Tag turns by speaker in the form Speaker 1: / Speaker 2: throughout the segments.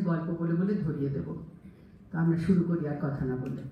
Speaker 1: গল্প বলে বলে ধরিয়ে দেব। তো আমরা শুরু করি আর কথা না বলে।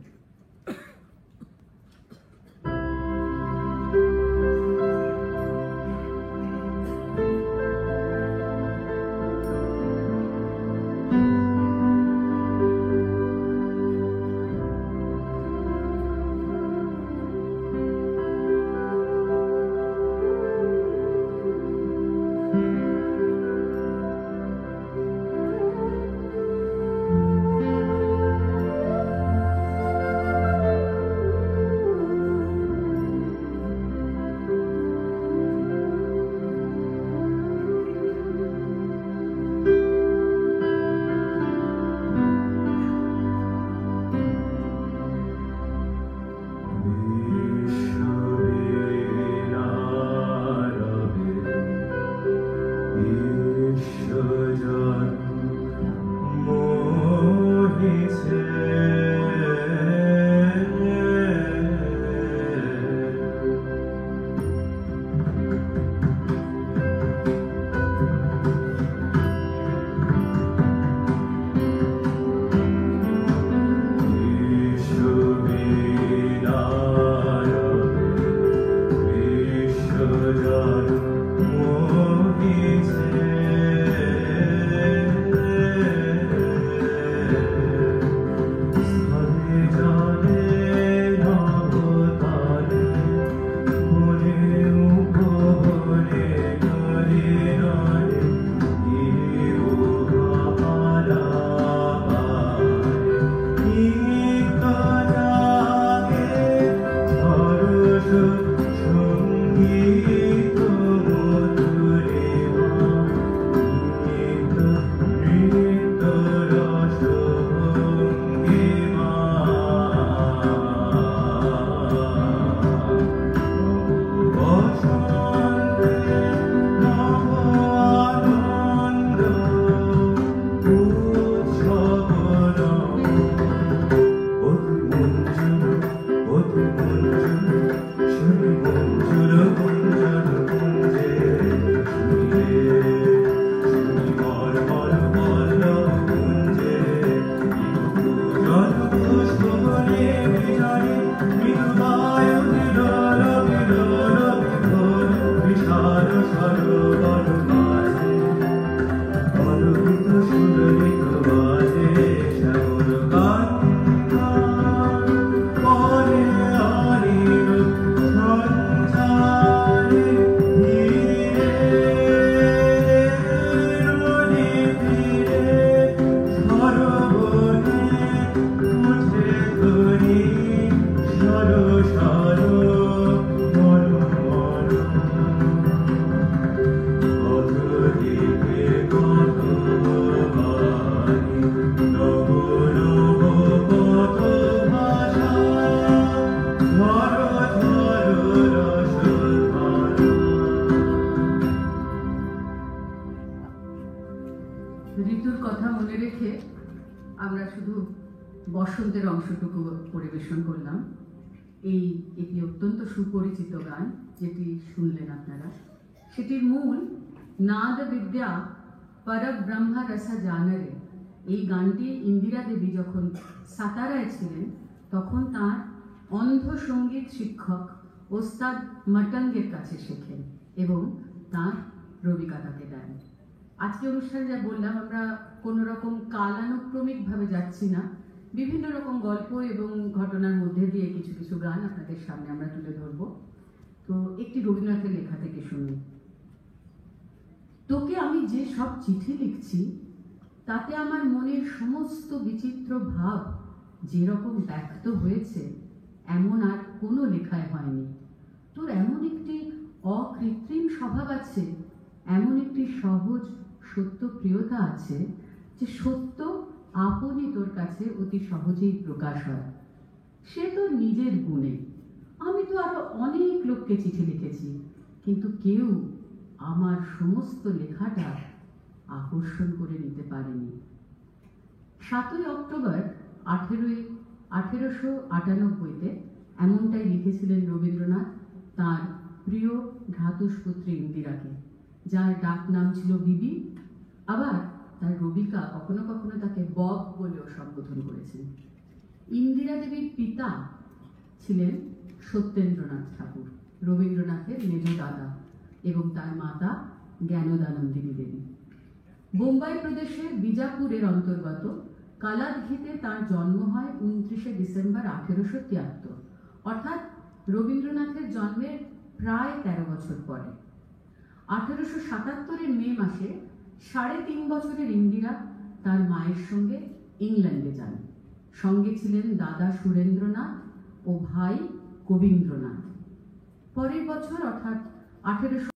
Speaker 1: ঋতুর কথা মনে রেখে আমরা শুধু বসন্তের অংশটুকু পরিবেশন করলাম। এটি অত্যন্ত সুপরিচিত গান, যেটি শুনলেন আপনারা। সেটির মূল নাদ বিদ্যা পরব্রহ্ম রসা জানরে। এই গানটি ইন্দিরা দেবী যখন সাতারায় ছিলেন তখন তার অন্ধ সঙ্গীত শিক্ষক ওস্তাদ মটঙ্গের কাছে শেখেন এবং তার রবিকা তাকে দেন। আজকে অনুষ্ঠানে যা বললাম, আমরা কোনো রকম কালানুক্রমিকভাবে যাচ্ছি না, বিভিন্ন রকম গল্প এবং ঘটনার মধ্যে দিয়ে কিছু কিছু গান আপনাদের সামনে আমরা তুলে ধরব। তো একটি রবীন্দ্রনাথের লেখা থেকে শুনি। তোকে আমি যে সব চিঠি লিখছি তাতে আমার মনের সমস্ত বিচিত্র ভাব যেরকম ব্যক্ত হয়েছে এমন আর কোনো লেখায় হয়নি। তোর এমন একটি অকৃত্রিম স্বভাব আছে, এমন একটি সহজ সত্য প্রিয়তা আছে যে সত্য আপনি তোর কাছে অতি সহজেই প্রকাশ হয়। সে তোর নিজের গুণে। আমি তো আরো অনেক লোককে চিঠি লিখেছি, কিন্তু কেউ আমার সমস্ত লেখাটা আকর্ষণ করে নিতে পারেনি। 7ই অক্টোবর 1898-তে এমনটাই লিখেছিলেন রবীন্দ্রনাথ তার প্রিয় ভ্রাতুষ্পুত্রী ইন্দিরাকে, যার ডাক নাম ছিল বিবি। আবার তার রবিকা কখনো কখনো তাকে বব বলেও সম্বোধন করেছেন। ইন্দিরা দেবীর পিতা ছিলেন সত্যেন্দ্রনাথ ঠাকুর, রবীন্দ্রনাথের মেজ দাদা, এবং তার মাতা জ্ঞানদানন্দিনী দেবী। বোম্বাই প্রদেশের বিজাপুরের অন্তর্গত কালাদঘিতে তার জন্ম হয় 29শে ডিসেম্বর 1873, অর্থাৎ রবীন্দ্রনাথের জন্মের প্রায় 13 বছর পরে। 1877-এর মে মাসে 3.5 বছরের ইন্দিরা তার মায়ের সঙ্গে ইংল্যান্ডে যান। সঙ্গে ছিলেন দাদা সুরেন্দ্রনাথ ও ভাই কবীন্দ্রনাথ। পরের বছর অর্থাৎ 1800